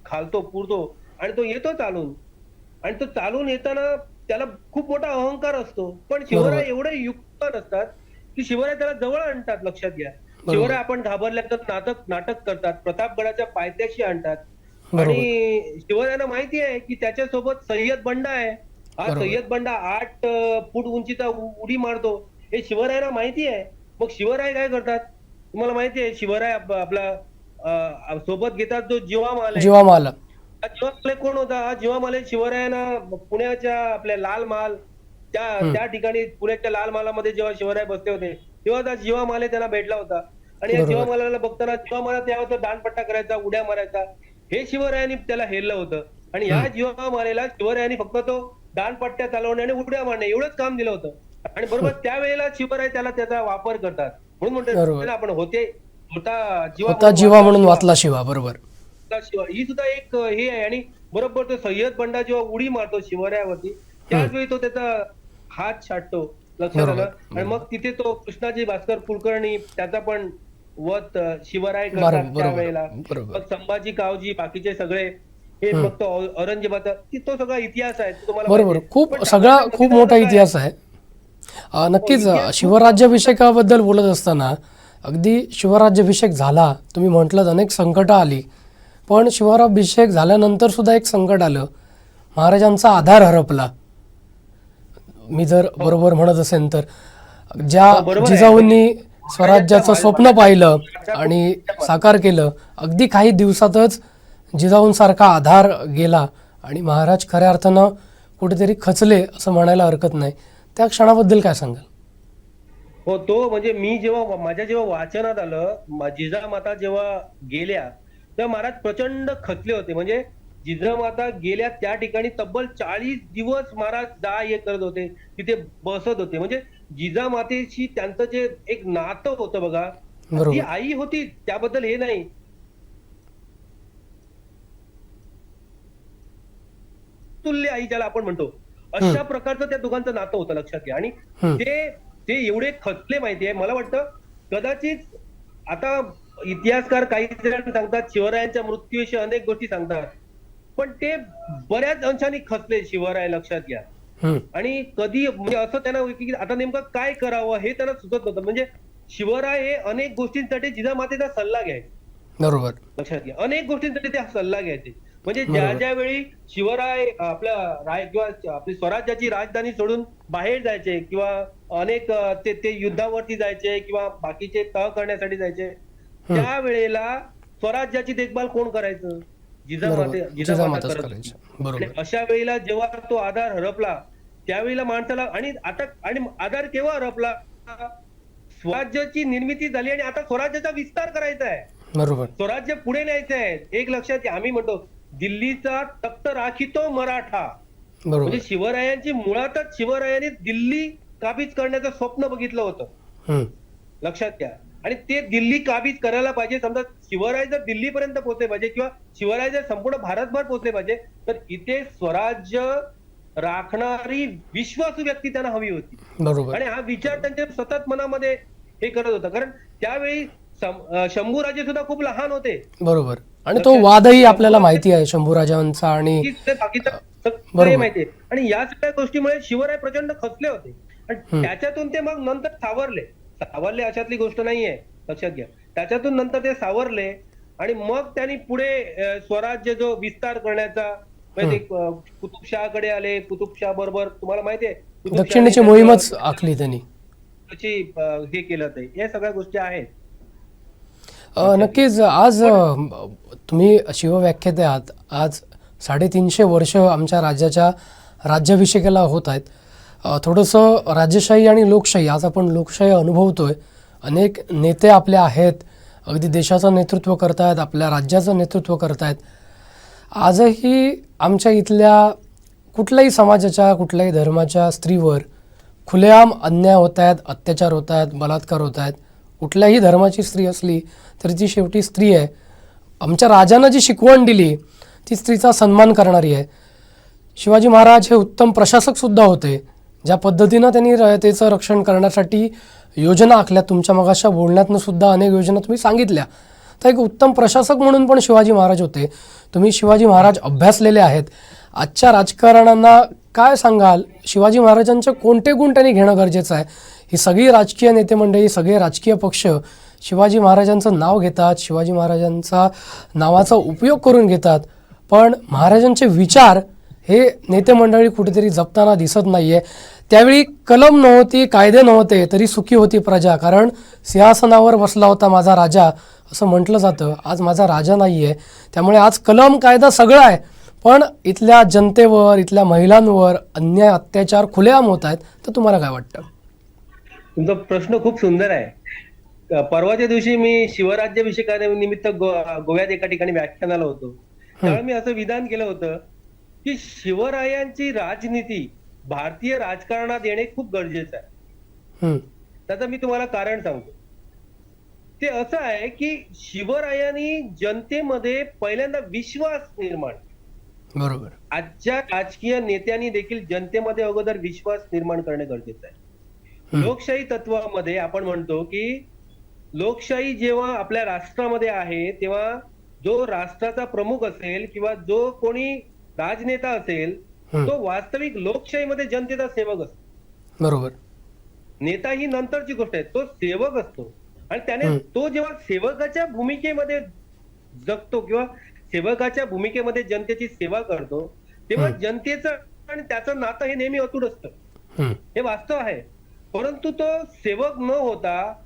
खालतो, पुरतो आणि तो येतो चालून. आणि तो चालून येताना त्याला खूप मोठा अहंकार असतो. पण शिवराय एवढे युक्त नसतात की शिवराय त्याला जवळ आणतात, लक्षात घ्या. शिवराय आपण घाबरल्यानंतर नाटक करतात, प्रतापगडाच्या पायथ्याशी आणतात. आणि शिवरायांना माहिती आहे की त्याच्यासोबत सय्यद बंडा आहे. हा सय्यद बंडा 8 फूट उंचीचा उडी मारतो, हे शिवरायांना माहिती आहे. मग शिवराय काय करतात तुम्हाला माहिती आहे? शिवराय आपला सोबत घेतात जो जिवामाल कोण होता? हा जिवामाल शिवरायांना पुण्याच्या आपल्या लाल महाल त्या ठिकाणी, पुण्याच्या लाल महालामध्ये जेव्हा शिवराय बसले होते तेव्हा त्या जिवामाले त्यांना भेटला होता. आणि या जिवामालाला बघताना जिवामाला त्यावर दानपट्टा करायचा, उड्या मारायचा, हे शिवरायांनी त्याला हेरलं होतं. आणि या जिवामालेला शिवरायांनी फक्त तो दानपट्ट्या चालवणे आणि उड्या मारणे एवढंच काम दिलं होतं. आणि बरोबर त्यावेळेला शिवराय त्याचा वापर करतात. म्हणून म्हणतो आपण होता जीवा म्हणून वाचला शिवा. बरोबर. ही सुद्धा एक हे आहे. आणि बरोबर तो सय्यद बंडा जेव्हा उडी मारतो शिवरायावरती त्याच वेळी तो त्याचा हात छाटतो, लक्षात आलं. आणि मग तिथे तो कृष्णाजी भास्कर कुलकर्णी त्याचा पण वध शिवराय करतात त्यावेळेला. मग संभाजी कावजी बाकीचे सगळे हे फक्त औरंगजेबाचा तो सगळा इतिहास आहे तुम्हाला. बरोबर. खूप मोठा इतिहास आहे. नक्कीच शिवराज्याभिषेकाबद्दल बोलत असताना अगदी शिवराज्याभिषेक झाला, तुम्ही म्हटलं अनेक संकटं आली, पण शिवराज्याभिषेक झाल्यानंतर सुद्धा एक संकट आलं, महाराजांचा आधार हरपला. मी जर बरोबर म्हणत असेल तर ज्या बरोबर आहे. जिजाऊंनी स्वराज्याचं स्वप्न पाहिलं आणि साकार केलं, अगदी काही दिवसातच जिजाऊंसारखा आधार गेला आणि महाराज खऱ्या अर्थानं कुठेतरी खचले असं म्हणायला हरकत नाही. त्या क्षणाबद्दल काय सांगाल? हो, तो म्हणजे मी जेव्हा माझ्या जेव्हा वाचनात आलं, जिजामाता जेव्हा गेल्या तेव्हा महाराज प्रचंड खचले होते. म्हणजे जिजामाता गेल्या त्या ठिकाणी तब्बल 40 दिवस महाराज जा ये करत होते, तिथे बसत होते. म्हणजे जिजामातेशी त्यांचं जे एक नातं होतं बघा, ती बरोबर. आई होती त्याबद्दल हे नाही. तुल्य आई ज्याला आपण म्हणतो, अशा प्रकारचं त्या दोघांचं नातं होतं, लक्षात घ्या. आणि हम्म. ते ते एवढे खचले माहितीये, मला वाटतं कदाचित आता इतिहासकार काही जण सांगतात शिवरायांच्या मृत्यूविषयी अनेक गोष्टी सांगतात, पण ते बऱ्याच अंशाने खचले शिवराय, लक्षात घ्या. हम्म. आणि कधी म्हणजे असं त्यांना की आता नेमकं काय करावं हे त्यांना सुचत नव्हतं. म्हणजे शिवराय हे अनेक गोष्टींसाठी जिजामातेचा सल्ला घ्यायचे, बरोबर. लक्षात घ्या. अनेक गोष्टींसाठी ते सल्ला घ्यायचे. म्हणजे ज्या बरोबर. ज्या वेळी शिवराय आपल्या किंवा आपली स्वराज्याची राजधानी सोडून बाहेर जायचे किंवा अनेक ते युद्धावरती जायचे किंवा बाकीचे तह करण्यासाठी जायचे, त्यावेळेला स्वराज्याची देखभाल कोण करायचं? जिजामाता जिजामाताच करत करायचं. होती. बरोबर. आणि अशा वेळेला जेव्हा तो आधार हरपला, त्यावेळेला माणसाला आणि आधार केव्हा हरपला? स्वराज्याची निर्मिती झाली आणि आता स्वराज्याचा विस्तार करायचा आहे, बरोबर. स्वराज्य पुढे न्यायचं आहे. एक लक्षात घ्या, आम्ही म्हणतो दिल्लीचा तख्त राखितो मराठा. बरोबर. म्हणजे शिवरायांची मुळातच शिवरायांनी दिल्ली काबीज करण्याचं स्वप्न बघितलं होतं, हम्म. लक्षात घ्या. आणि ते दिल्ली काबीज करायला पाहिजे. समजा शिवराय जर दिल्लीपर्यंत पोहोचले पाहिजे किंवा शिवराय जर संपूर्ण भारतभर पोहोचले पाहिजे, तर इथे स्वराज्य राखणारी विश्वासू व्यक्ती त्यांना हवी होती. बरोबर. आणि हा विचार त्यांच्या सतत मनामध्ये हे करत होता. कारण त्यावेळी शंभूराजे सुद्धा खूप लहान होते. बरोबर. आणि तो वादही आपल्याला माहिती आहे शंभूराजांचा आणि बाकीचं बरोबर. सगळं माहितीये. आणि या सगळ्या गोष्टीमुळे शिवराय प्रचंड खचले होते आणि त्याच्यातून ते मग नंतर सावरले अशातली गोष्ट नाहीये, लक्षात घ्या. त्याच्यातून नंतर ते सावरले आणि मग त्यांनी पुढे स्वराज्य जो विस्तार करण्याचा म्हणजे कुतुबशहाकडे आले. कुतुबशहा बरोबर तुम्हाला माहितीये दक्षिणेची मोहीमच आखली त्यांनी. हे केलं ते, या सगळ्या गोष्टी आहेत. नक्कीच. आज तुम्ही शिवव्याख्याते आहात. आज 350 वर्ष आमच्या राज्याच्या राज्याभिषेकाला होत आहेत. थोडंसं राज्यशाही आणि लोकशाही, आज आपण लोकशाही अनुभवतोय. अनेक नेते आपले आहेत, अगदी देशाचं नेतृत्व करतायत, आपल्या राज्याचं नेतृत्व करतायत. आजही आमच्या इथल्या कुठल्याही समाजाच्या कुठल्याही धर्माच्या स्त्रीवर खुलेआम अन्याय होत आहेत, अत्याचार होत आहेत, बलात्कार होत आहेत. कुठल्याही धर्माची स्त्री असली तरी ती शेवटी स्त्री आहे. आमच्या राजानं जी शिकवण दिली ती स्त्रीचा सन्मान करणारी आहे. शिवाजी महाराज हे उत्तम प्रशासकसुद्धा होते. ज्या पद्धतीनं त्यांनी रयतेचं रक्षण करण्यासाठी योजना आखल्या, तुमच्या मगाशा बोलण्यातनं सुद्धा अनेक योजना तुम्ही सांगितल्या, तर एक उत्तम प्रशासक म्हणून पण शिवाजी महाराज होते. तुम्ही शिवाजी महाराज अभ्यासलेले आहेत. आजच्या राजकारण्यांना काय सांगाल? शिवाजी महाराजांचे कोणते गुण त्यांनी घेणं गरजेचं आहे? ही सगळी राजकीय नेते मंडळी, सगळे राजकीय पक्ष शिवाजी महाराजांचं नाव घेतात, शिवाजी महाराजांचा नावाचा उपयोग करून घेतात, पण महाराजांचे विचार हे नेते मंडळी कुठेतरी जपताना दिसत नाही आहे. त्यावेळी कलम नव्हती, कायदे नव्हते, तरी सुखी होती प्रजा. कारण सिंहासनावर बसला होता माझा राजा असं म्हटलं जातं. आज माझा राजा नाही आहे, त्यामुळे आज कलम कायदा सगळं आहे, पण इथल्या जनतेवर, इथल्या महिलांवर अन्याय अत्याचार खुलेआम होत आहेत. तर तुम्हाला काय वाटतं? तुमचा प्रश्न खूप सुंदर आहे. परवाच्या दिवशी मी शिवराज्याभिषेकानिमित्त गोव्यात एका ठिकाणी व्याख्यानाला होतो. त्यावेळी मी असं विधान केलं होतं की शिवरायांची राजनीती भारतीय राजकारणात येणे खूप गरजेचं आहे. त्याचं मी तुम्हाला कारण सांगतो. ते असं आहे की शिवरायांनी जनतेमध्ये पहिल्यांदा विश्वास निर्माण. बरोबर. आजच्या राजकीय नेत्यांनी देखील जनतेमध्ये अगोदर विश्वास निर्माण करणे गरजेचं आहे. लोकशाही तत्वामध्ये आपण म्हणतो की लोकशाही जेव्हा आपल्या राष्ट्रामध्ये आहे तेव्हा जो राष्ट्राचा प्रमुख असेल किंवा जो कोणी राजनेता असेल तो वास्तविक लोकशाहीमध्ये जनतेचा सेवक असतो. बरोबर. नेता ही नंतरची गोष्ट आहे, तो सेवक असतो. आणि त्याने तो जेव्हा सेवकाच्या भूमिकेमध्ये जगतो किंवा सेवकाच्या भूमिकेमध्ये जनतेची सेवा करतो, तेव्हा जनतेचं आणि त्याचं नातं हे नेहमी अतूट असतं. हम्म. हे वास्तव आहे. परंतु तो सेवक न होता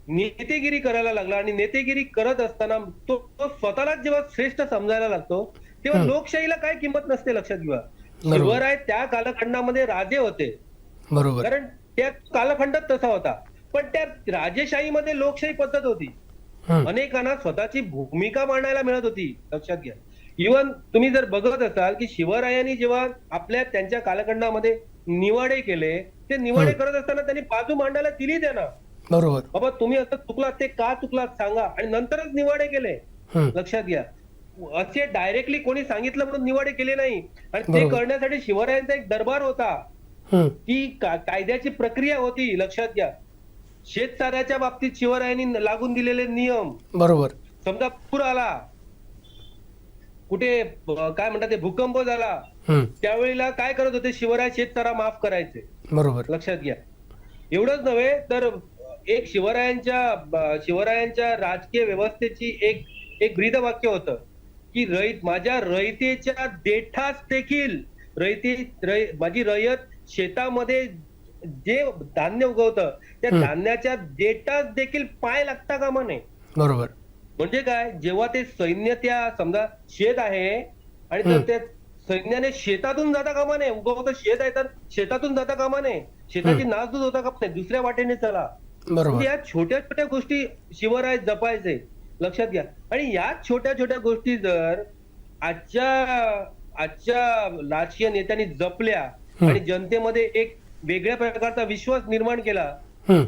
नेतेगिरी करायला लागला आणि नेतेगिरी करत असताना तो स्वतःलाच जेव्हा श्रेष्ठ समजायला लागतो तेव्हा हम्म. लोकशाहीला काय किंमत नसते लक्षात घ्या. बरोबर. शिवराय त्या कालखंडामध्ये राजे होते, बरोबर. कारण त्या कालखंडात तसा होता. पण त्या राजेशाहीमध्ये लोकशाही पद्धत होती. हम्म. अनेकांना स्वतःची भूमिका मांडायला मिळत होती लक्षात घ्या. इव्हन तुम्ही जर बघत असाल की शिवरायांनी जेव्हा त्यांच्या कालखंडामध्ये निवाडे केले, ते निवाडे करत असताना त्यांनी बाजू मांडायला दिली त्यांना. बरोबर. बाबा तुम्ही असं चुकलात, ते का चुकलात सांगा, आणि नंतरच निवाडे केले. हम्म. लक्षात घ्या. असे डायरेक्टली कोणी सांगितलं म्हणून निवाडे केले नाही. आणि ते बरोबर. करण्यासाठी शिवरायांचा एक दरबार होता, हम्म. ती कायद्याची प्रक्रिया होती. लक्षात घ्या. शेतसाऱ्याच्या बाबतीत शिवरायांनी लागून दिलेले नियम, बरोबर. समजा पूर आला, कुठे काय म्हणतात ते भूकंप झाला, हम्म. त्यावेळेला काय करत होते शिवराय? शेतसारा माफ करायचे. बरोबर. लक्षात घ्या. एवढंच नव्हे तर एक शिवरायांच्या राजकीय व्यवस्थेची एक ब्रीदवाक्य होतं की माझ्या रयतेच्या देठास देखील माझी रयत शेतामध्ये जे धान्य उगवतं त्या धान्याच्या देठास देखील पाय लागता कामा नये. बरोबर. म्हणजे काय? जेव्हा ते सैन्य त्या समजा शेत आहे आणि तर त्या सैन्याने शेतातून जाता कामा नये, उगवतं शेत आहे तर शेतातून जाता कामा नये, शेताची नासधूस होता कामा नये, दुसऱ्या वाटेने चला. बरोबर. म्हणजे या छोट्या छोट्या गोष्टी शिवराय जपायचे. लक्षात घ्या. आणि या छोट्या छोट्या गोष्टी जर आजच्या राजकीय नेत्यांनी जपल्या आणि जनतेमध्ये एक वेगळ्या प्रकारचा विश्वास निर्माण केला हम्म.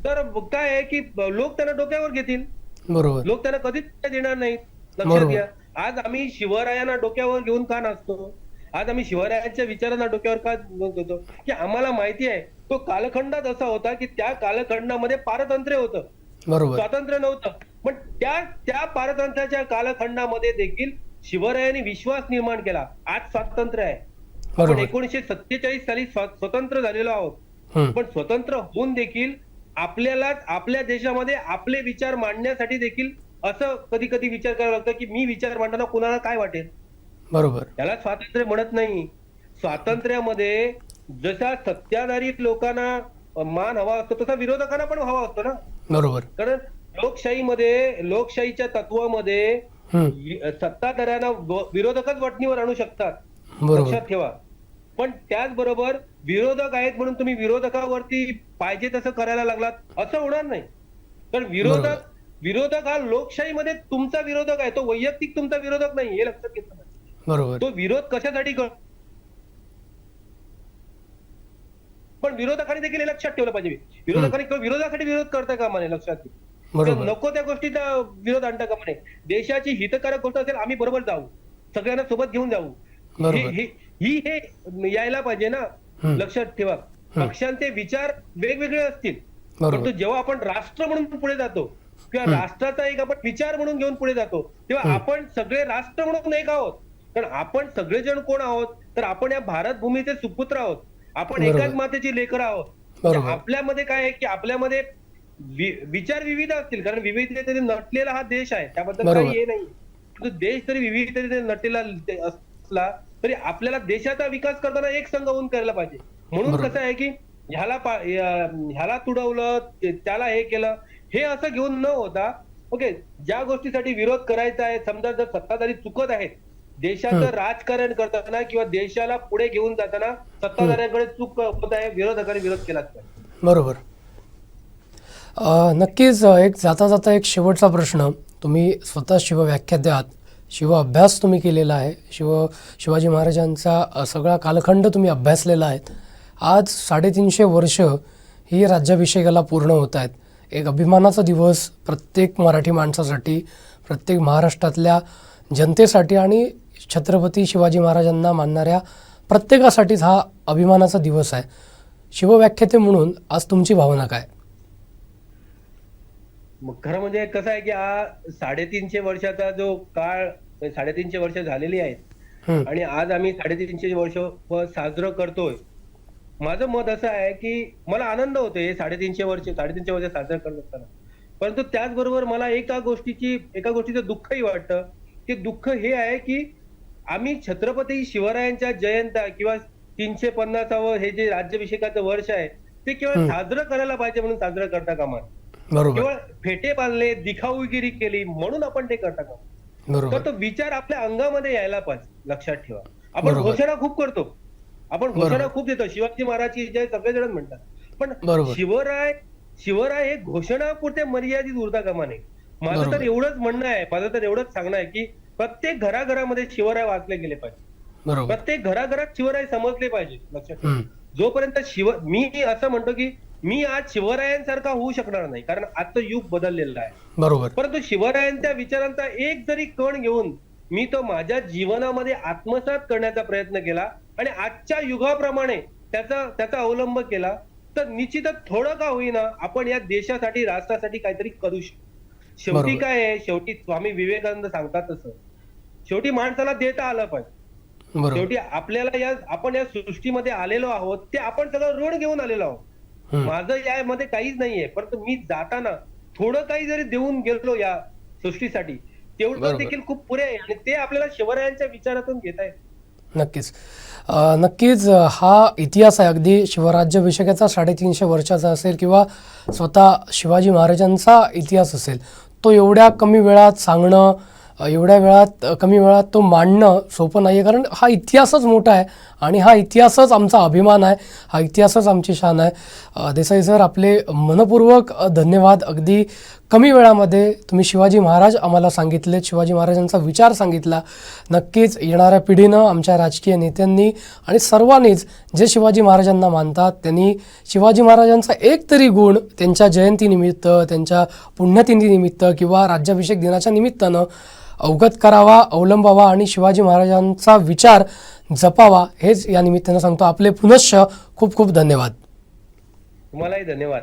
तर काय आहे की लोक त्यांना डोक्यावर घेतील. बरोबर. लोक त्यांना कधीच देणार नाहीत. लक्षात बरोबर. घ्या. आज आम्ही शिवरायांना डोक्यावर घेऊन का नाचतो? आज आम्ही शिवरायांच्या विचारांना डोक्यावर का घेतो? की आम्हाला माहिती आहे तो कालखंडात असा होता की त्या कालखंडामध्ये पारतंत्र्य होतं, बरोबर. स्वातंत्र्य नव्हतं. पण त्या पारतंत्र्याच्या कालखंडामध्ये देखील शिवरायांनी विश्वास निर्माण केला. आज स्वातंत्र्य आहे. आपण बरोबर. 1947 साली स्वतंत्र झालेलो आहोत. हम्म. पण स्वतंत्र होऊन देखील आपल्याला आपल्या देशामध्ये आपले विचार मांडण्यासाठी देखील असं कधी कधी विचार करावा लागतो की मी विचार मांडताना कुणाला काय वाटेल. बरोबर. त्याला स्वातंत्र्य म्हणत नाही. स्वातंत्र्यामध्ये जसा सत्ताधारी लोकांना मान हवा असतो तसा विरोधकांना पण हवा असतो ना. बरोबर. कारण लोकशाहीच्या तत्वामध्ये सत्ताधाऱ्यांना विरोधकच वटणीवर आणू शकतात. बरोबर. लक्षात ठेवा. पण त्याचबरोबर विरोधक आहेत म्हणून तुम्ही विरोधकावरती पाहिजे तसं करायला लागलात असं होणार नाही. कारण विरोधक हा लोकशाहीमध्ये तुमचा विरोधक आहे, तो वैयक्तिक तुमचा विरोधक नाही, हे लक्षात घेतलं पाहिजे. बरोबर. तो विरोध कशासाठी पण विरोधकांनी देखील हे लक्षात ठेवलं पाहिजे. विरोधकांनी विरोधासाठी विरोध करता कामा नये. लक्षात घ्या. बरोबर. नको त्या गोष्टीचा विरोध आणता कामा नये. देशाची हितकारक गोष्ट असेल आम्ही बरोबर जाऊ, सगळ्यांना सोबत घेऊन जाऊ, बरोबर. हे यायला पाहिजे ना. लक्षात ठेवा. पक्षांचे विचार वेगवेगळे असतील, परंतु जेव्हा आपण राष्ट्र म्हणून पुढे जातो किंवा राष्ट्राचा एक आपण विचार म्हणून घेऊन पुढे जातो तेव्हा आपण सगळे राष्ट्र म्हणून एक आहोत. कारण आपण सगळेजण कोण आहोत तर आपण या भारत भूमीचे सुपुत्र आहोत. आपण एकाच मातेची लेकर आहोत. आपल्यामध्ये काय आहे की आपल्यामध्ये विचार विविध असतील, कारण विविधतेने नटलेला हा देश आहे, त्याबद्दल काही हे नाही. देश जरी विविधतेने नटलेला असला तरी आपल्याला देशाचा विकास करताना एक संघ होऊन करायला पाहिजे. म्हणून कसं आहे की ह्याला तुडवलं, त्याला हे केलं, हे असं घेऊन न होता ओके, ज्या गोष्टीसाठी विरोध करायचा आहे, समजा जर सत्ताधारी चुकत आहेत देशाचं राजकारण करताना किंवा देशाला पुढे घेऊन जाताना सत्ताधाऱ्यांकडे चूक होत आहे, विरोधकांनी विरोध केलाच पाहिजे. बरोबर. नक्कीच एक जाता जाता एक शेवटचा प्रश्न. तुम्ही स्वतः शिवव्याख्यात्यात, शिव अभ्यास तुम्ही केलेला आहे, शिवाजी महाराजांचा सगळा कालखंड तुम्ही अभ्यासलेला आहे. आज 350 वर्ष ही राज्याभिषेकाला पूर्ण होत आहेत. एक अभिमानाचा दिवस प्रत्येक मराठी माणसासाठी, प्रत्येक महाराष्ट्रातल्या जनतेसाठी आणि छत्रपती शिवाजी महाराजांना मानणाऱ्या प्रत्येकासाठीच हा अभिमानाचा दिवस आहे. शिवव्याख्याते म्हणून आज तुमची भावना काय? खरं म्हणजे कसं आहे की हा 350 वर्षाचा जो काळ, 350 वर्ष झालेली आहेत आणि आज आम्ही 350 वर्ष साजरं करतोय. माझं मत असं आहे की मला आनंद होतोय 350 वर्ष साजरं करत असताना. परंतु त्याचबरोबर मला एका गोष्टीचं दुःखही वाटतं. ते दुःख हे आहे की आम्ही छत्रपती शिवरायांच्या जयंत्या किंवा 350वे हे जे राज्याभिषेकाचं वर्ष आहे ते केवळ साजरं करायला पाहिजे म्हणून साजरं करता कामा नये. बरोबर केवळ फेटे बांधले, दिखाऊगिरी केली म्हणून आपण ते करता कामा नये. बरोबर तर तो विचार आपल्या अंगामध्ये यायला पाहिजे. लक्षात ठेवा. आपण बरोबर. घोषणा खूप करतो, आपण घोषणा खूप देतो, शिवाजी महाराजची जय सगळेजण म्हणतात, पण बरोबर. शिवराय हे घोषणापुरते मर्यादित उरता कामा नये. माझं बरोबर. तर एवढंच म्हणणं आहे, माझं तर एवढंच सांगणं आहे की प्रत्येक घराघरामध्ये शिवराय वाचले गेले पाहिजे. बरोबर प्रत्येक घराघरात शिवराय समजले पाहिजे. लक्षात ठेवा. हम्म. जोपर्यंत मी असं म्हणतो की मी आज शिवरायांसारखा होऊ शकणार नाही, कारण आजचं युग बदललेलं आहे. बरोबर परंतु शिवरायांच्या विचारांचा एक जरी कण घेऊन मी तो माझ्या जीवनामध्ये आत्मसात करण्याचा प्रयत्न केला आणि आजच्या युगाप्रमाणे त्याचा अवलंब केला, तर निश्चितच थोडं का होईना आपण या देशासाठी, राष्ट्रासाठी काहीतरी करू शकतो. शेवटी बरोबर. काय आहे, शेवटी स्वामी विवेकानंद सांगतात तसं, शेवटी माणसाला देता आलं पाहिजे. बरोबर शेवटी आपल्याला आपण या सृष्टीमध्ये आलेलो आहोत, ते आपण सगळं ऋण घेऊन आलेलो आहोत. हम्म. माझं यामध्ये काहीच नाहीये, परंतु मी जाताना थोडं काही जरी देऊन गेलो या सृष्टीसाठी, तेवढं बरोबर. देखील खूप पुरे आहे आणि ते आपल्याला शिवरायांच्या विचारातून घेत आहे. नक्कीच नक्कीच हा इतिहास आहे अगदी शिवराज्याभिषेकाचा 350 वर्षाचा असेल किंवा स्वतः शिवाजी महाराजांचा इतिहास असेल, तो एवढ्या कमी वेळात सांगणं, कमी वेळात तो मांडणं सोपं नाही आहे. कारण हा इतिहासच मोठा आहे आणि हा इतिहासच आमचा अभिमान आहे, हा इतिहासच आमची शान आहे. देसाई सर, आपले मनपूर्वक धन्यवाद. अगदी कमी वेळामध्ये तुम्ही शिवाजी महाराज आम्हाला सांगितले, शिवाजी महाराजांचा विचार सांगितला. नक्कीच येणाऱ्या पिढीनं, आमच्या राजकीय नेत्यांनी आणि सर्वांनीच जे शिवाजी महाराजांना मानतात त्यांनी शिवाजी महाराजांचा एक तरी गुण त्यांच्या जयंतीनिमित्त, त्यांच्या पुण्यतिथीनिमित्त किंवा राज्याभिषेक दिनाच्या निमित्तानं अवगत करावा, अवलंबावा आणि शिवाजी महाराजांचा विचार जपावा, हेच या निमित्तानं सांगतो. आपले पुनश्च खूप खूप धन्यवाद. तुम्हालाही धन्यवाद.